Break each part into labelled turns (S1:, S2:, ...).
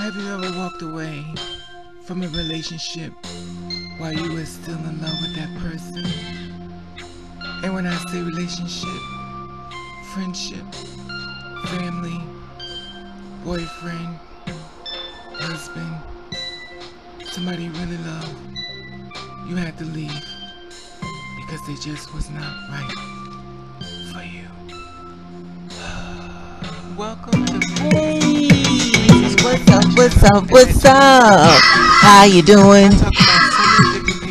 S1: Have you ever walked away from a relationship while you were still in love with that person? And when I say relationship, friendship, family, boyfriend, husband, somebody you really love, you had to leave because they just was not right for you. Welcome to
S2: Hey, what's up? How you doing?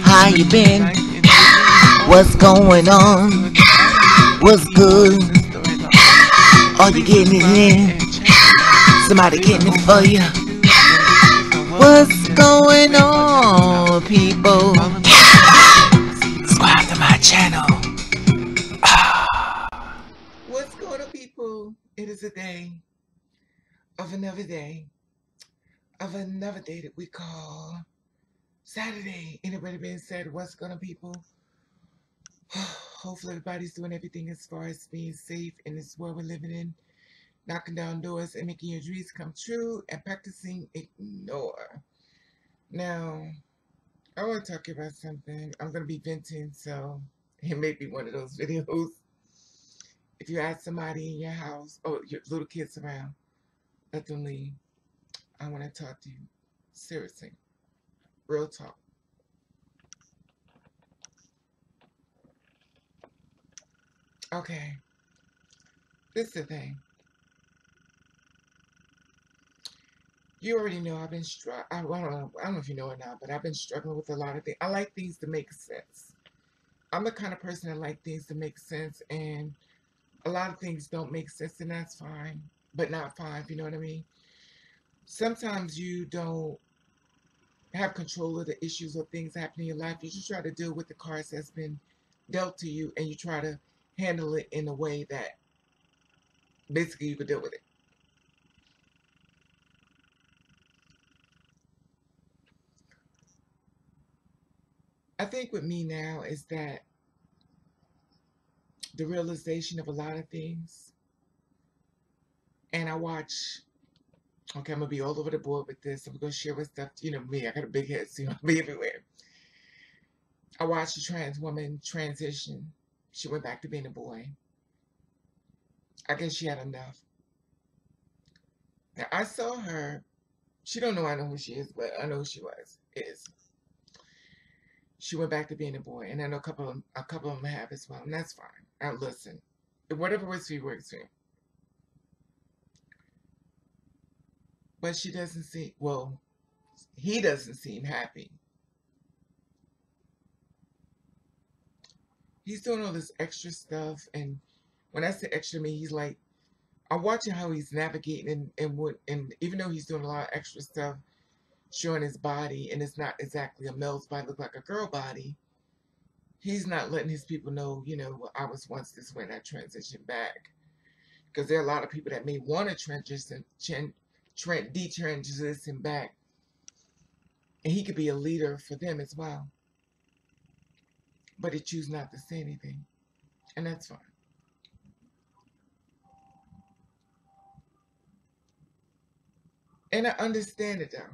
S2: How you been? What's going on? What's good? Are you getting it in? Somebody getting it for you? What's going on, people?
S1: Subscribe to my channel. What's going on, people? It is a day of another day that we call Saturday. Anybody being said, what's going on, people? Hopefully everybody's doing everything as far as being safe in this world we're living in, knocking down doors and making your dreams come true and practicing ignore. Now, I want to talk about something. I'm going to be venting, so it may be one of those videos. If you ask somebody in your house, or your little kids around, let them leave. I want to talk to you. Seriously. Real talk. Okay. This is the thing. You already know I've been I don't know if you know it now, but I've been struggling with a lot of things. I like things to make sense. I'm the kind of person that like things to make sense, and a lot of things don't make sense, and that's fine, but not fine, if you know what I mean. Sometimes you don't have control of the issues or things happening in your life. You just try to deal with the cards that's been dealt to you, and you try to handle it in a way that basically you could deal with it. I think with me now is that the realization of a lot of things, and I watch, okay, I'm going to be all over the board with this. I'm going to share with stuff, you know me, I got a big head, so I'll be everywhere. I watched a trans woman transition. She went back to being a boy. I guess she had enough. Now, I saw her. She don't know I know who she is, but I know who she is. She went back to being a boy, and I know a couple of them have as well, and that's fine. Now, listen. Whatever works for you, works for you. But she doesn't seem, well, he doesn't seem happy. He's doing all this extra stuff, and when I say extra, I mean he's like, I'm watching how he's navigating and even though he's doing a lot of extra stuff, showing his body, and it's not exactly a male's body, look like a girl body, he's not letting his people know, you know, well, I was once this way and I transitioned back. Because there are a lot of people that may want to detransition back, and he could be a leader for them as well. But he chooses not to say anything, and that's fine. And I understand it, though.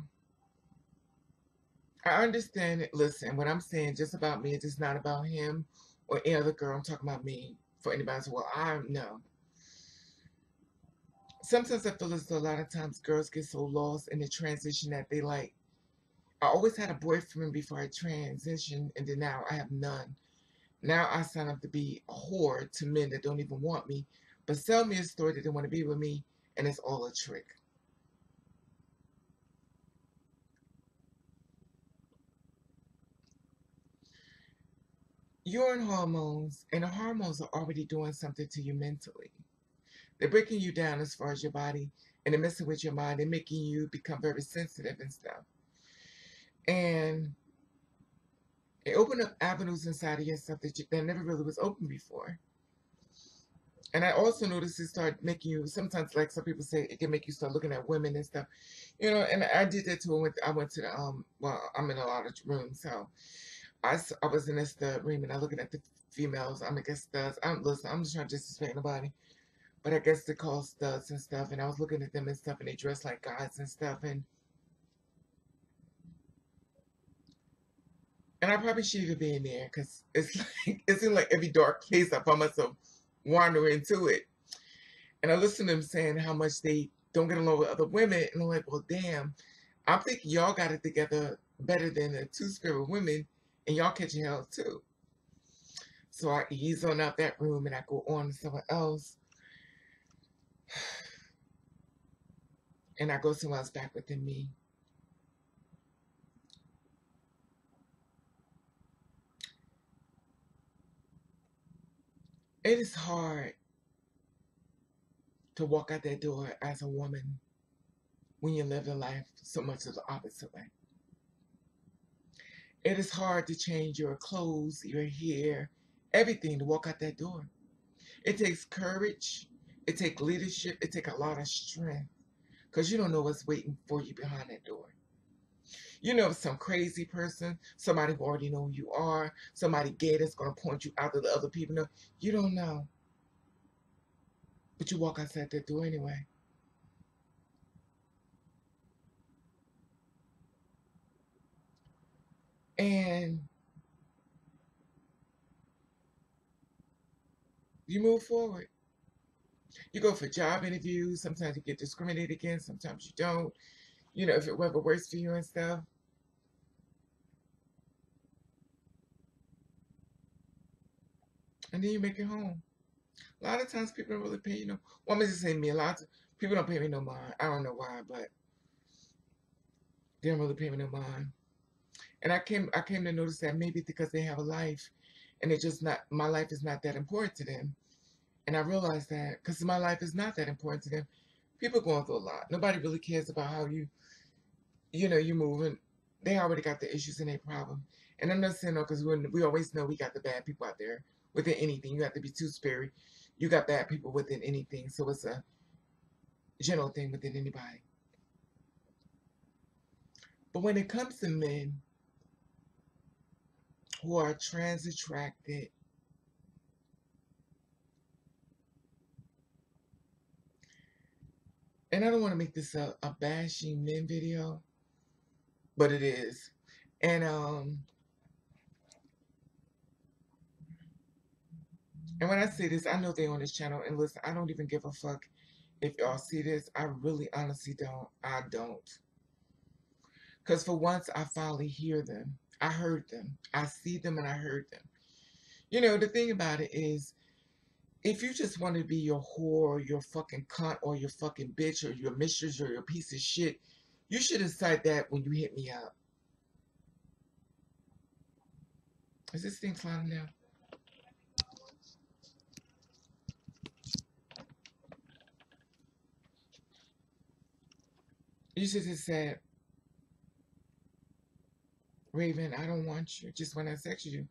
S1: I understand it. Listen, what I'm saying just about me, it's just not about him or any other girl. I'm talking about me. For anybody else, well, I know. Sometimes I feel as though a lot of times girls get so lost in the transition that they like, I always had a boyfriend before I transitioned, and then now I have none. Now I sign up to be a whore to men that don't even want me, but sell me a story that they want to be with me, and it's all a trick. You're on hormones, and the hormones are already doing something to you mentally. They're breaking you down as far as your body, and they're messing with your mind. They're making you become very sensitive and stuff. And it opened up avenues inside of yourself that never really was open before. And I also noticed it started making you, sometimes like some people say, it can make you start looking at women and stuff. You know, and I did that too. I went to the, well, I'm in a lot of rooms, so I was in a stud room, and I looking at the females. I guess studs. Listen, I'm just trying to disrespect nobody, but I guess they call studs and stuff. And I was looking at them and stuff, and they dress like guys and stuff. And And I probably shouldn't even be in there because it's like, it seems like every dark place I find myself wandering into it. And I listen to them saying how much they don't get along with other women. And I'm like, well, damn, I'm thinking y'all got it together better than the two-spirit women, and y'all catching hell too. So I ease on out that room and I go on to someone else. And I go somewhere else back within me. It is hard to walk out that door as a woman when you live a life so much of the opposite way. It is hard to change your clothes, your hair, everything to walk out that door. It takes courage. It takes leadership. It takes a lot of strength because you don't know what's waiting for you behind that door. You know, some crazy person, somebody who already know who you are, somebody gay that's going to point you out to the other people. No, you don't know. But you walk outside that door anyway. And you move forward. You go for job interviews. Sometimes you get discriminated against. Sometimes you don't. You know, if it ever works for you and stuff. And then you make it home. A lot of times people don't really pay you no. Well, I'm just saying me. A lot of people don't pay me no mind. I don't know why, but they don't really pay me no mind. And I came to notice that maybe because they have a life, and it's just not, my life is not that important to them. And I realized that because my life is not that important to them. People going through a lot. Nobody really cares about how you moving. They already got the issues and their problem. And I'm not saying no, because we always know we got the bad people out there within anything. You have to be too spirit. You got bad people within anything. So it's a general thing within anybody. But when it comes to men who are trans attracted, and I don't want to make this a bashing men video, but it is. And when I say this, I know they on this channel, and listen, I don't even give a fuck if y'all see this. I really honestly don't. I don't. Because for once, I finally hear them. I heard them. I see them and I heard them. You know, the thing about it is, if you just want to be your whore, your fucking cunt, or your fucking bitch, or your mistress, or your piece of shit, you should have said that when you hit me up. Is this thing sliding down? You should have said, Raven, I don't want you, just when I sex you.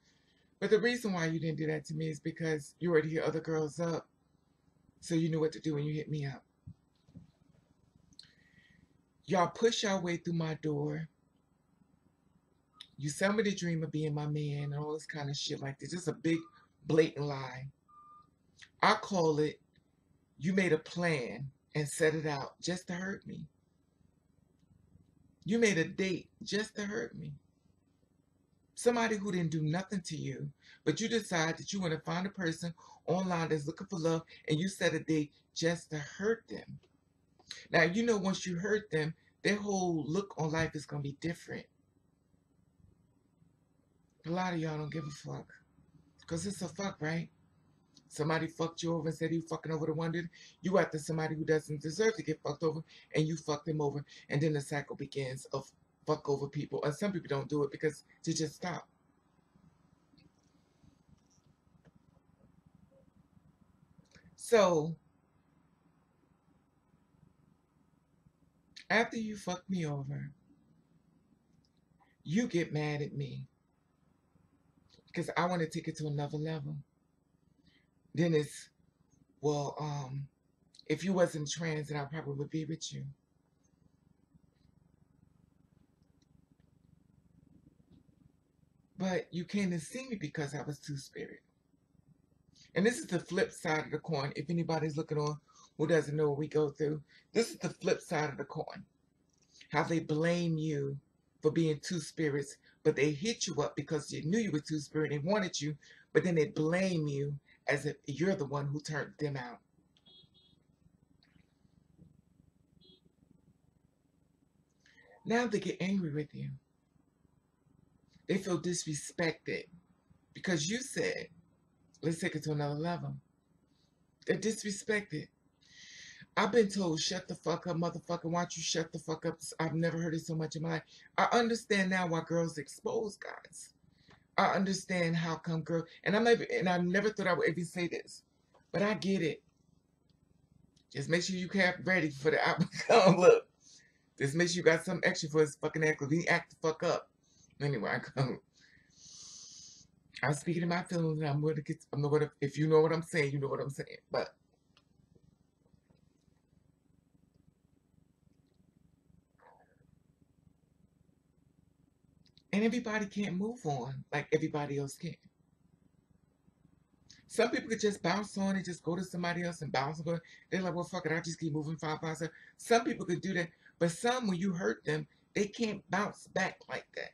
S1: But the reason why you didn't do that to me is because you already hit other girls up, so you knew what to do when you hit me up. Y'all push your way through my door. You sell me the dream of being my man and all this kind of shit like this. It's a big, blatant lie. I call it, you made a plan and set it out just to hurt me. You made a date just to hurt me. Somebody who didn't do nothing to you, but you decide that you want to find a person online that's looking for love, and you set a date just to hurt them. Now, you know, once you hurt them, their whole look on life is going to be different. A lot of y'all don't give a fuck. Because it's a fuck, right? Somebody fucked you over and said you fucking over the one dude. You after somebody who doesn't deserve to get fucked over, and you fuck them over. And then the cycle begins of fuck over people. And some people don't do it because they just stop. So, after you fuck me over, you get mad at me because I want to take it to another level. Then it's, well, if you wasn't trans, then I probably would be with you. But you came to see me because I was two-spirit. And this is the flip side of the coin. If anybody's looking on who doesn't know what we go through, this is the flip side of the coin. How they blame you for being two spirits, but they hit you up because they knew you were two spirit, they wanted you, but then they blame you as if you're the one who turned them out. Now they get angry with you. They feel disrespected because you said, let's take it to another level. They're disrespected. I've been told, shut the fuck up, motherfucker. Why don't you shut the fuck up? I've never heard it so much in my life. I understand now why girls expose guys. I understand how come girls, and I never thought I would ever say this, but I get it. Just make sure you have ready for the outcome. Look, just make sure you got something extra for his fucking act, because he act the fuck up. Anyway, I'm speaking to my feelings, and I'm not gonna, if you know what I'm saying, you know what I'm saying. But and everybody can't move on like everybody else can. Some people could just bounce on and just go to somebody else and bounce on. They're like, well, fuck it, I just keep moving five. Some people could do that, but some, when you hurt them, they can't bounce back like that.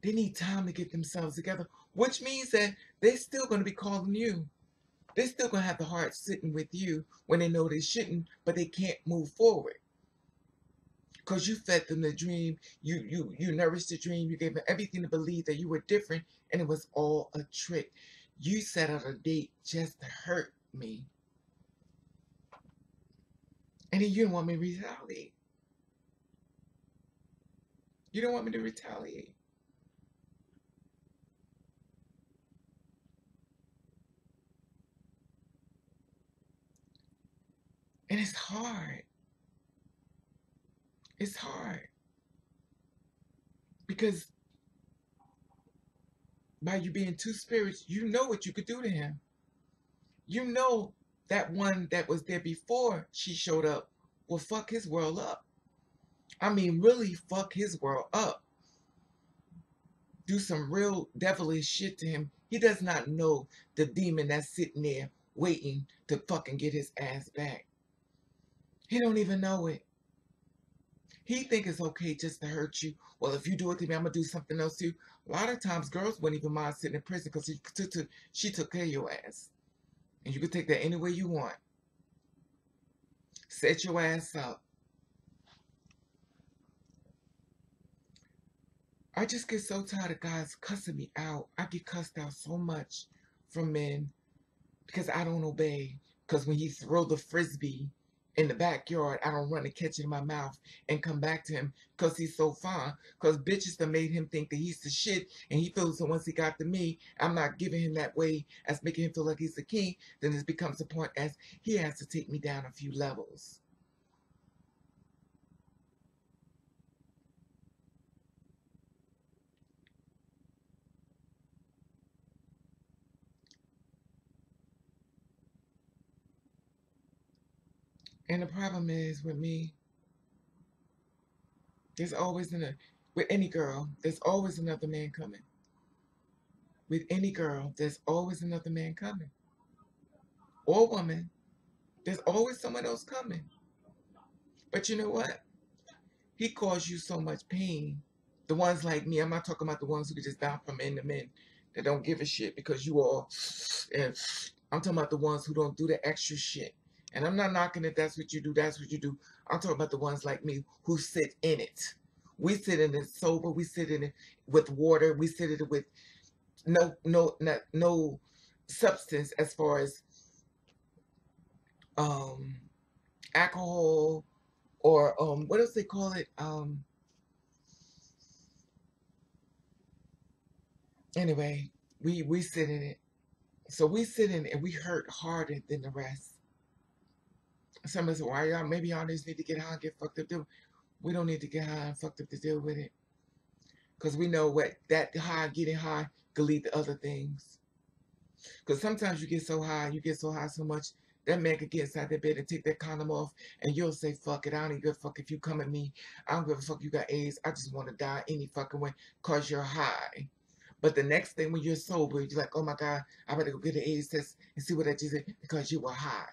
S1: They need time to get themselves together, which means that they're still going to be calling you. They're still going to have the heart sitting with you when they know they shouldn't, but they can't move forward. Because you fed them the dream, you nourished the dream, you gave them everything to believe that you were different, and it was all a trick. You set out a date just to hurt me. And then you don't want me to retaliate. You don't want me to retaliate. And it's hard. It's hard. Because by you being two spirits, you know what you could do to him. You know that one that was there before she showed up will fuck his world up. I mean, really fuck his world up. Do some real devilish shit to him. He does not know the demon that's sitting there waiting to fucking get his ass back. He don't even know it. He think it's okay just to hurt you. Well, if you do it to me, I'm going to do something else to you. A lot of times, girls wouldn't even mind sitting in prison because she took care of your ass. And you can take that any way you want. Set your ass up. I just get so tired of guys cussing me out. I get cussed out so much from men because I don't obey. Because when he throw the frisbee in the backyard, I don't run and catch it in my mouth and come back to him because he's so fine. Because bitches that made him think that he's the shit, and he feels that once he got to me, I'm not giving him that way as making him feel like he's the king. Then it becomes a point as he has to take me down a few levels. And the problem is with me, there's always with any girl, there's always another man coming. With any girl, there's always another man coming. Or woman, there's always someone else coming. But you know what? He caused you so much pain. The ones like me, I'm not talking about the ones who can just bounce from men to men that don't give a shit because you all, and I'm talking about the ones who don't do the extra shit. And I'm not knocking it, that's what you do, that's what you do. I'm talking about the ones like me who sit in it. We sit in it sober, we sit in it with water, we sit in it with no substance as far as um alcohol or what else they call it? Anyway, we sit in it. So we sit in it and we hurt harder than the rest. Somebody said, why y'all, maybe y'all just need to get high and get fucked up. We don't need to get high and fucked up to deal with it. Because we know what that high, getting high, could lead to other things. Because sometimes you get so high so much, that man could get inside that bed and take that condom off, and you'll say, fuck it, I don't even give a fuck if you come at me. I don't give a fuck you got AIDS. I just want to die any fucking way because you're high. But the next thing when you're sober, you're like, oh my God, I better go get an AIDS test and see what that is because you were high.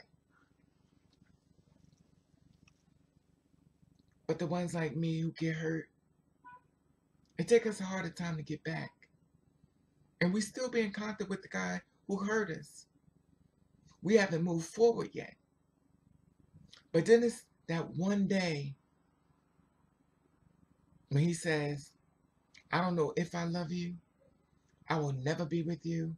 S1: But the ones like me who get hurt, it takes us a harder time to get back. And we still be in contact with the guy who hurt us. We haven't moved forward yet. But then it's that one day when he says, I don't know if I love you. I will never be with you.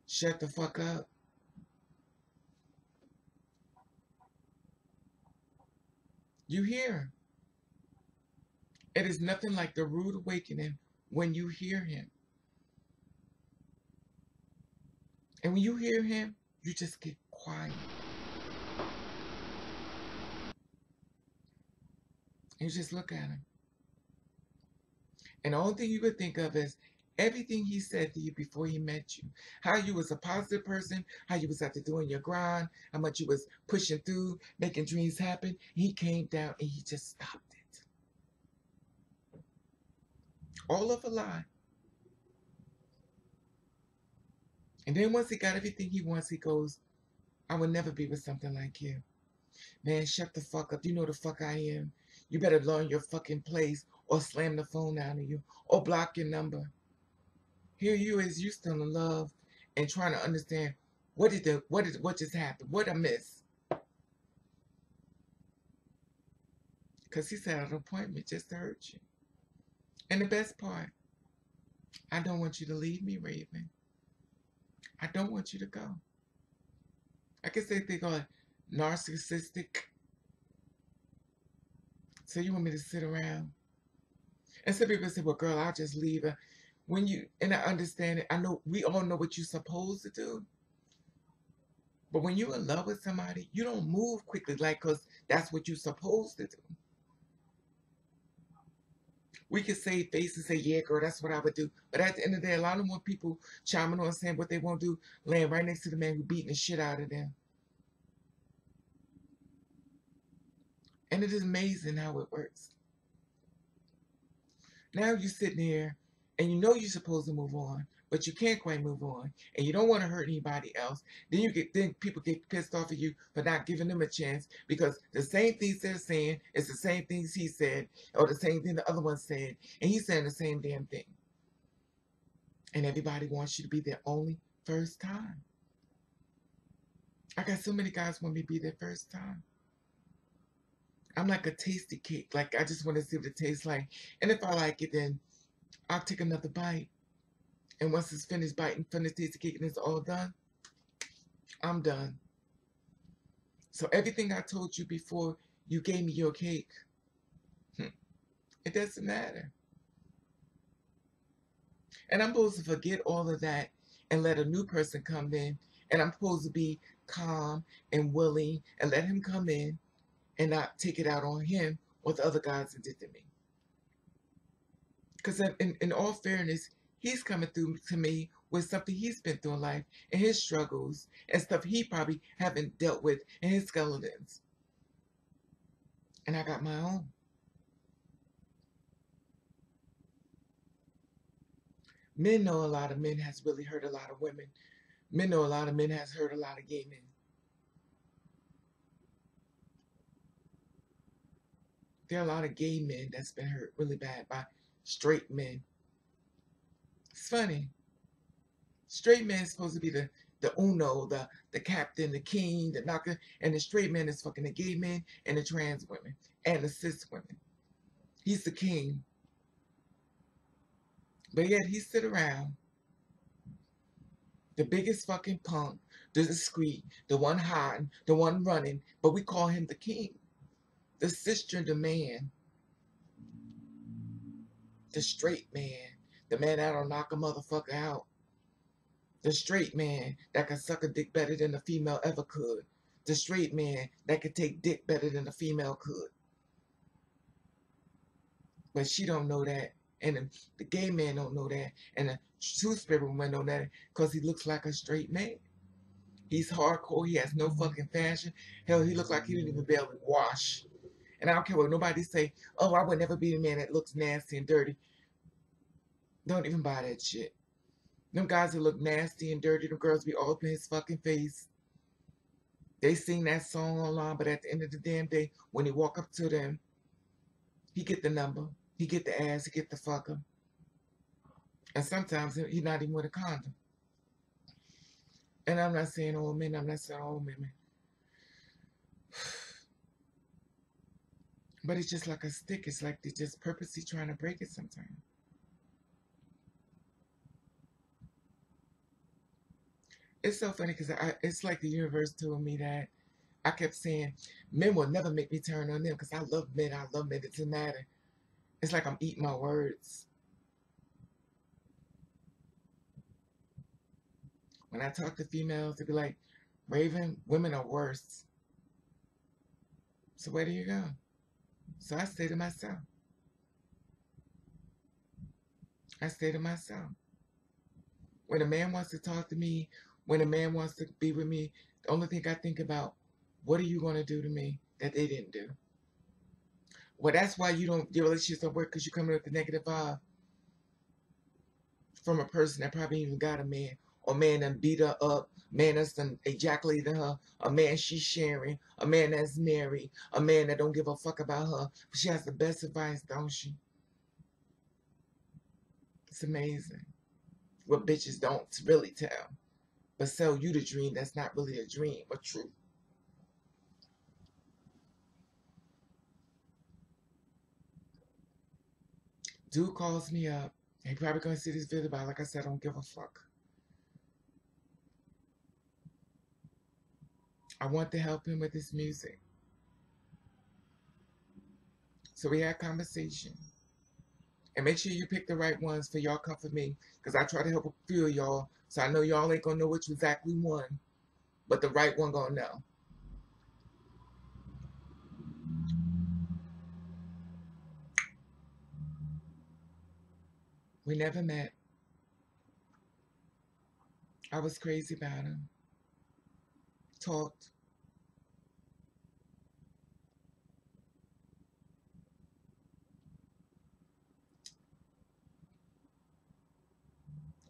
S1: Shut the fuck up. You hear. It is nothing like the rude awakening when you hear him. And when you hear him, you just get quiet. And you just look at him. And the only thing you could think of is everything he said to you before he met you. How you was a positive person, how you was out there doing your grind, how much you was pushing through, making dreams happen. He came down and he just stopped it. All of a lie. And then once he got everything he wants, he goes, I will never be with something like you. Man, shut the fuck up. You know the fuck I am. You better learn your fucking place or slam the phone out of you or block your number. Here you is, you still in love and trying to understand what just happened? What I miss? Because he set an appointment just to hurt you. And the best part, I don't want you to leave me, Raven. I don't want you to go. I guess they think I'm narcissistic. So you want me to sit around? And some people say, well, girl, I'll just leave her. And I understand it. I know we all know what you're supposed to do. But when you're in love with somebody, you don't move quickly, because that's what you're supposed to do. We can save face and say, yeah, girl, that's what I would do. But at the end of the day, a lot of more people chiming on saying what they won't do, laying right next to the man who beating the shit out of them. And it is amazing how it works. Now you're sitting there and you know you're supposed to move on, but you can't quite move on, and you don't want to hurt anybody else. Then people get pissed off at you for not giving them a chance, because the same things they're saying is the same things he said, or the same thing the other one said, and he's saying the same damn thing. And everybody wants you to be their only first time. I got so many guys want me to be their first time. I'm like a tasty cake. Like, I just want to see what it tastes like. And if I like it, then I'll take another bite. And once it's finished biting, finished tasty cake, and it's all done, I'm done. So everything I told you before you gave me your cake, it doesn't matter. And I'm supposed to forget all of that and let a new person come in. And I'm supposed to be calm and willing and let him come in and not take it out on him or the other guys that did to me. Because in all fairness, he's coming through to me with something he's been through in life and his struggles and stuff he probably haven't dealt with and his skeletons. And I got my own. Men know a lot of men has really hurt a lot of women. Men know a lot of men has hurt a lot of gay men. There are a lot of gay men that's been hurt really bad by straight men. It's funny. Straight man is supposed to be the uno, the captain, the king, the knocker, and the straight man is fucking the gay men and the trans women and the cis women. He's the king. But yet he sit around, the biggest fucking punk, the discreet, the one hiding, the one running, but we call him the king. The cisgender man, the straight man, the man that'll knock a motherfucker out, the straight man that can suck a dick better than a female ever could, the straight man that can take dick better than a female could. But she don't know that, and the gay man don't know that, and the two-spirit woman don't know that, because he looks like a straight man. He's hardcore, he has no fucking fashion. Hell, he looks like he didn't even barely wash. And I don't care what nobody say, oh, I would never be the man that looks nasty and dirty. Don't even buy that shit. Them guys that look nasty and dirty, them girls be all up in his fucking face. They sing that song online, but at the end of the damn day, when he walk up to them, he get the number, he get the ass, he get the fucker. And sometimes he not even with a condom. And I'm not saying all men, I'm not saying all women. But it's just like a stick. It's like they're just purposely trying to break it sometimes. It's so funny because it's like the universe told me that I kept saying, men will never make me turn on them because I love men. I love men. It doesn't matter. It's like I'm eating my words. When I talk to females, they be like, Raven, women are worse. So where do you go? So I stay to myself. I stay to myself. When a man wants to talk to me, when a man wants to be with me, the only thing I think about, what are you going to do to me that they didn't do? Well, that's why your relationships don't work, because you're coming with the negative vibe from a person that probably even got a man, or man done beat her up, man that's done ejaculated her, a man she's sharing, a man that's married, a man that don't give a fuck about her. She has the best advice, don't she? It's amazing what bitches don't really tell, but sell you the dream that's not really a dream, but true. Dude calls me up. He probably gonna see this video, but like I said, I don't give a fuck. I want to help him with his music. So we had conversation. And make sure you pick the right ones for y'all come for me. Because I try to help a few of y'all. So I know y'all ain't gonna know which exactly one. But the right one gonna know. We never met. I was crazy about him. Talked.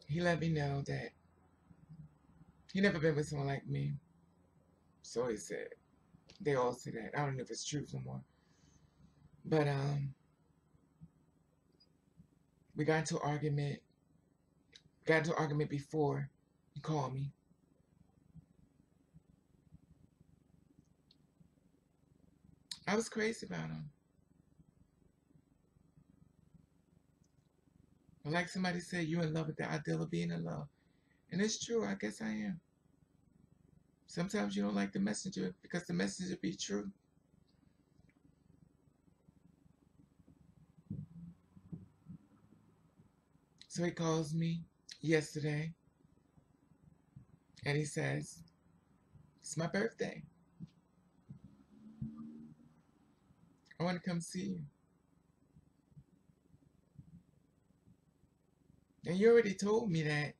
S1: He let me know that he never been with someone like me. So he said. They all say that. I don't know if it's true no more. But we got into an argument. Got into an argument before he called me. I was crazy about him. But like somebody said, you're in love with the ideal of being in love. And it's true, I guess I am. Sometimes you don't like the messenger because the messenger be true. So he calls me yesterday and he says, it's my birthday. I want to come see you. And you already told me that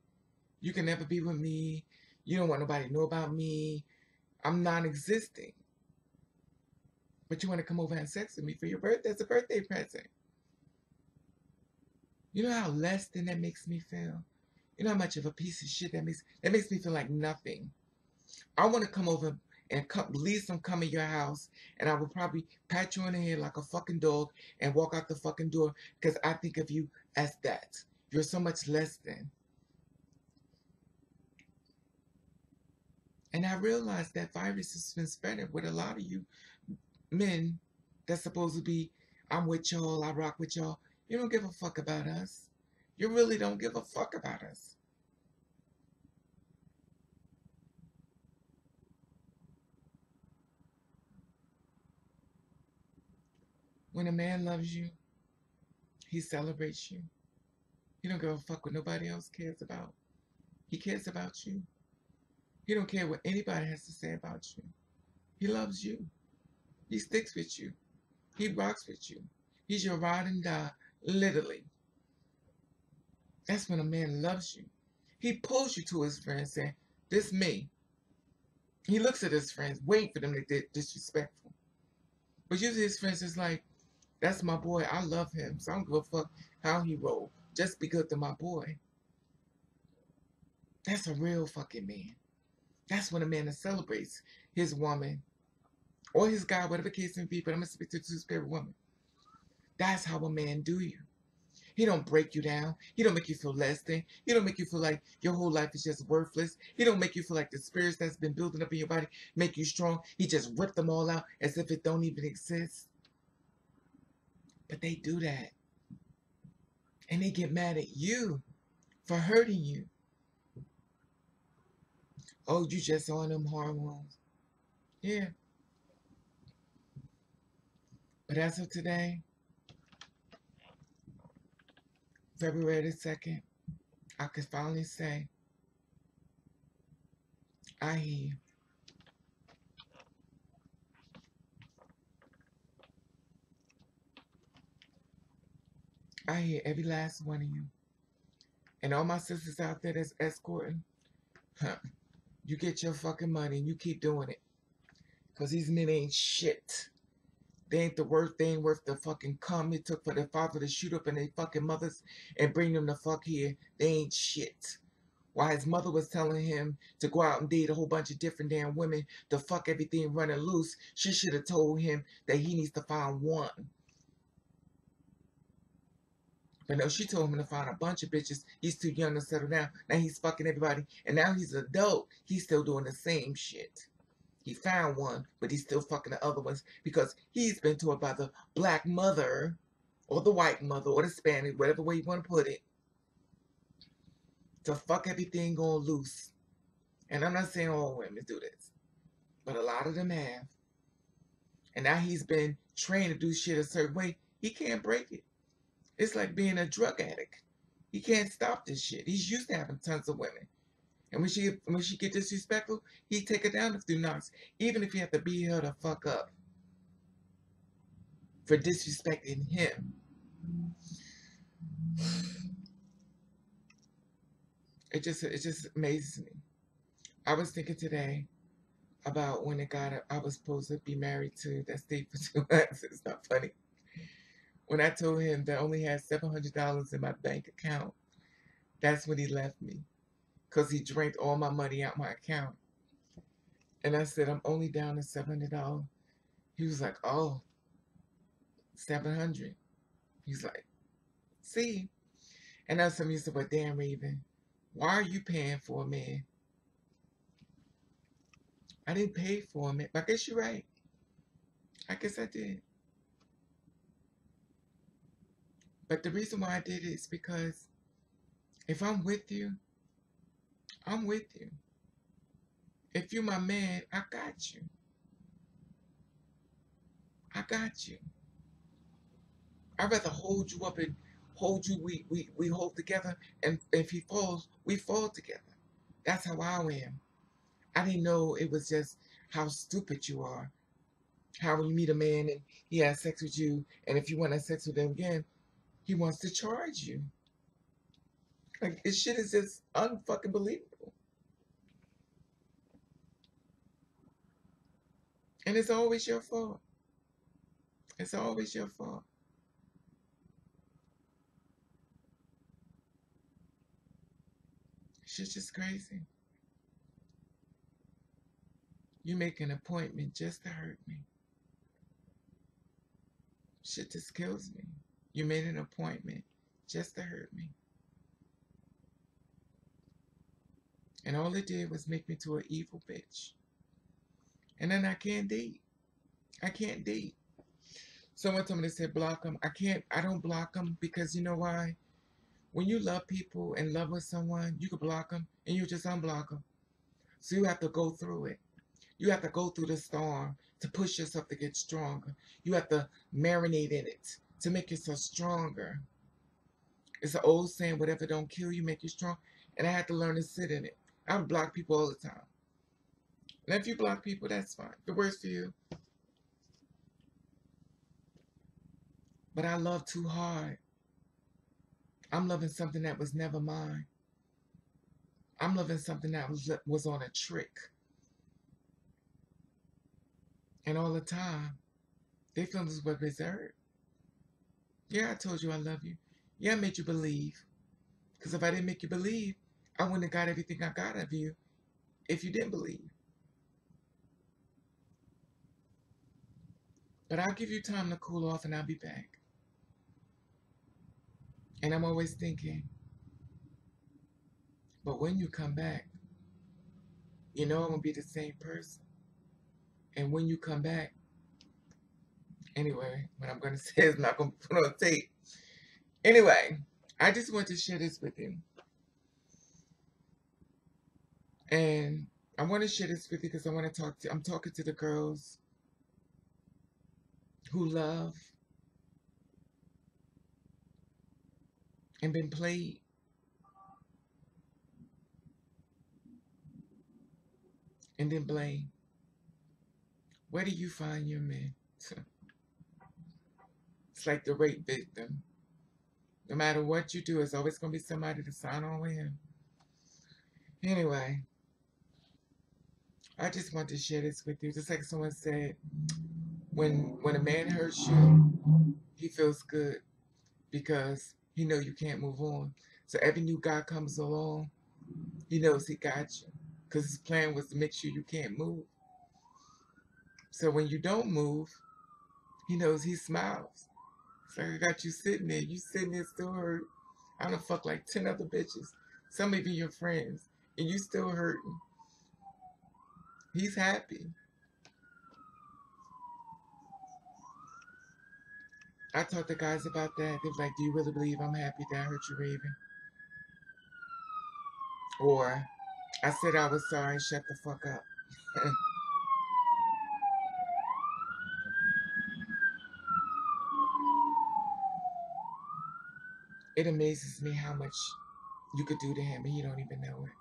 S1: you can never be with me. You don't want nobody to know about me. I'm non-existing. But you want to come over and have sex with me for your birthday. It's a birthday present. You know how less than that makes me feel? You know how much of a piece of shit that makes me feel like nothing. I want to come over and leave some come in your house, and I will probably pat you on the head like a fucking dog and walk out the fucking door because I think of you as that. You're so much less than. And I realize that virus has been spreading with a lot of you men that's supposed to be, I'm with y'all, I rock with y'all. You don't give a fuck about us. You really don't give a fuck about us. When a man loves you, he celebrates you. He don't give a fuck what nobody else cares about. He cares about you. He don't care what anybody has to say about you. He loves you. He sticks with you. He rocks with you. He's your ride and die, literally. That's when a man loves you. He pulls you to his friends saying, this me. He looks at his friends, waiting for them to get disrespectful. But usually his friends is like, that's my boy. I love him. So I don't give a fuck how he roll. Just be good to my boy. That's a real fucking man. That's when a man that celebrates his woman or his guy, whatever the case may be, but I'm going to speak to the two-spirit woman. That's how a man do you. He don't break you down. He don't make you feel less than. He don't make you feel like your whole life is just worthless. He don't make you feel like the spirits that's been building up in your body make you strong. He just ripped them all out as if it don't even exist. But they do that. And they get mad at you for hurting you. Oh, you just on them hormones. Yeah. But as of today, February the 2nd, I can finally say, I hear you. I hear every last one of you. And all my sisters out there that's escorting, huh, you get your fucking money and you keep doing it. Because these men ain't shit. They ain't they ain't worth the fucking cum it took for their father to shoot up in their fucking mothers and bring them the fuck here. They ain't shit. While his mother was telling him to go out and date a whole bunch of different damn women to fuck everything running loose, she should have told him that he needs to find one. But no, she told him to find a bunch of bitches. He's too young to settle down. Now he's fucking everybody. And now he's an adult. He's still doing the same shit. He found one, but he's still fucking the other ones because he's been taught by the black mother or the white mother or the Spanish, whatever way you want to put it, to fuck everything on loose. And I'm not saying all women do this, but a lot of them have. And now he's been trained to do shit a certain way. He can't break it. It's like being a drug addict. He can't stop this shit. He's used to having tons of women. And when she get disrespectful, he take her down a few knocks, even if he have to beat her the fuck up for disrespecting him. It just amazes me. I was thinking today about when the guy I was supposed to be married to that stayed for 2 months. It's not funny. When I told him that I only had $700 in my bank account, that's when he left me. Because he drank all my money out my account. And I said, I'm only down to $700. He was like, oh, 700. He's like, see? And that's something he said, but damn, Raven, why are you paying for a man? I didn't pay for a man. I guess you're right. I guess I did. But the reason why I did it is because if I'm with you, I'm with you. If you're my man, I got you. I got you. I'd rather hold you up and hold you, we hold together, and if he falls, we fall together. That's how I am. I didn't know it was just how stupid you are. How when you meet a man and he has sex with you, and if you want to have sex with him again, he wants to charge you. Like, this shit is just unfucking believable. And it's always your fault. It's always your fault. Shit's just crazy. You make an appointment just to hurt me. Shit just kills me. You made an appointment just to hurt me. And all it did was make me to an evil bitch. And then I can't date. I can't date. Someone told me, they said block them. I don't block them because you know why? When you love people and love with someone, you can block them and you just unblock them. So you have to go through it. You have to go through the storm to push yourself to get stronger. You have to marinate in it to make yourself stronger. It's an old saying, whatever don't kill you, make you strong. And I had to learn to sit in it. I would block people all the time. And if you block people, that's fine. If it works for you. But I love too hard. I'm loving something that was never mine. I'm loving something that was on a trick. And all the time, they feel this was reserved. Yeah, I told you I love you. Yeah, I made you believe. Because if I didn't make you believe, I wouldn't have got everything I got of you. if you didn't believe. But I'll give you time to cool off and I'll be back. And I'm always thinking, but when you come back, you know I'm going to be the same person. And when you come back, anyway, what I'm going to say is not going to put on tape. Anyway, I just want to share this with you. And I want to share this with you because I'm talking to the girls who love and been played. And then blame. Where do you find your men? It's like the rape victim. No matter what you do, it's always going to be somebody to sign on with him. Anyway, I just want to share this with you. Just like someone said, when a man hurts you, he feels good because he knows you can't move on. So every new guy comes along, he knows he got you. Because his plan was to make sure you can't move. So when you don't move, he knows he smiles. It's like, I got you sitting there. You sitting there still hurt. I done fucked like 10 other bitches. Some of you your friends. And you still hurting. He's happy. I talked to guys about that. They were like, do you really believe I'm happy that I hurt you, Raven? Or, I said I was sorry, shut the fuck up. It amazes me how much you could do to him and he don't even know it.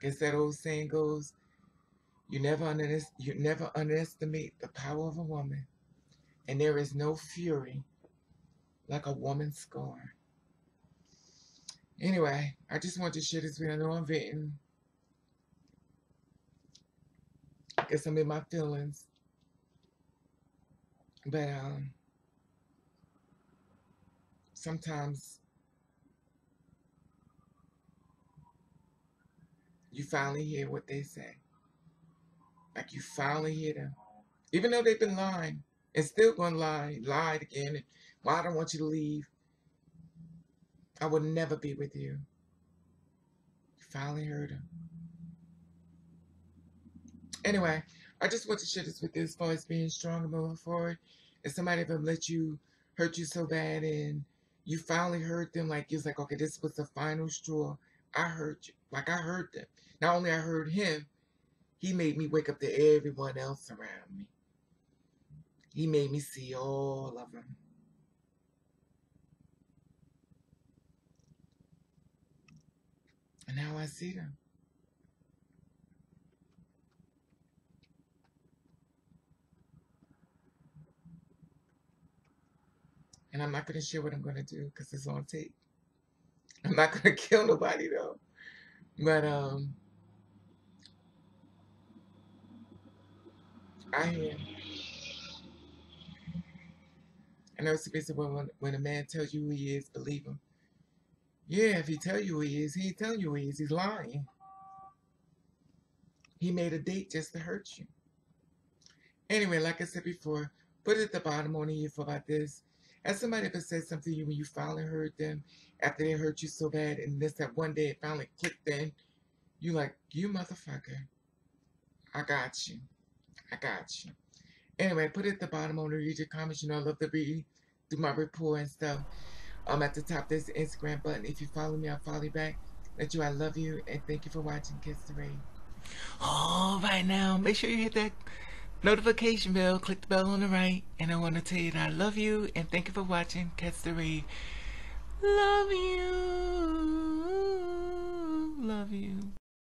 S1: Guess that old saying goes, you never underestimate the power of a woman, and there is no fury like a woman's scorn. Anyway, I just want to share this with you. I know I'm venting. I guess I'm in my feelings. But sometimes you finally hear what they say. Like you finally hear them. Even though they've been lying and still gonna lied again. And, well, I don't want you to leave. I will never be with you. You finally heard them. Anyway, I just want to share this with you as far as being strong and moving forward. If somebody ever hurt you so bad and you finally heard them, like you was like, okay, this was the final straw. I heard you. Like I heard them. Not only I heard him, he made me wake up to everyone else around me. He made me see all of them. And now I see them. And I'm not going to share what I'm going to do because it's on tape. I'm not going to kill nobody though. But I hear. I know it's basically when a man tells you who he is, believe him. Yeah, if he tell you who he is, he ain't telling you who he is. He's lying. He made a date just to hurt you. Anyway, like I said before, put it at the bottom on the info about this. As somebody ever said something to you when you finally heard them after they hurt you so bad, and this that one day it finally clicked in, you like, you motherfucker. I got you. I got you. Anyway, put it at the bottom on the read your comments. You know, I love to read through my report and stuff. At the top, there's the Instagram button. If you follow me, I'll follow you back. Let you, I love you, and thank you for watching Kiss the Rain.
S2: All right now, make sure you hit that notification bell, click the bell on the right, and I want to tell you that I love you and thank you for watching Catch the Rave. Love you. Love you.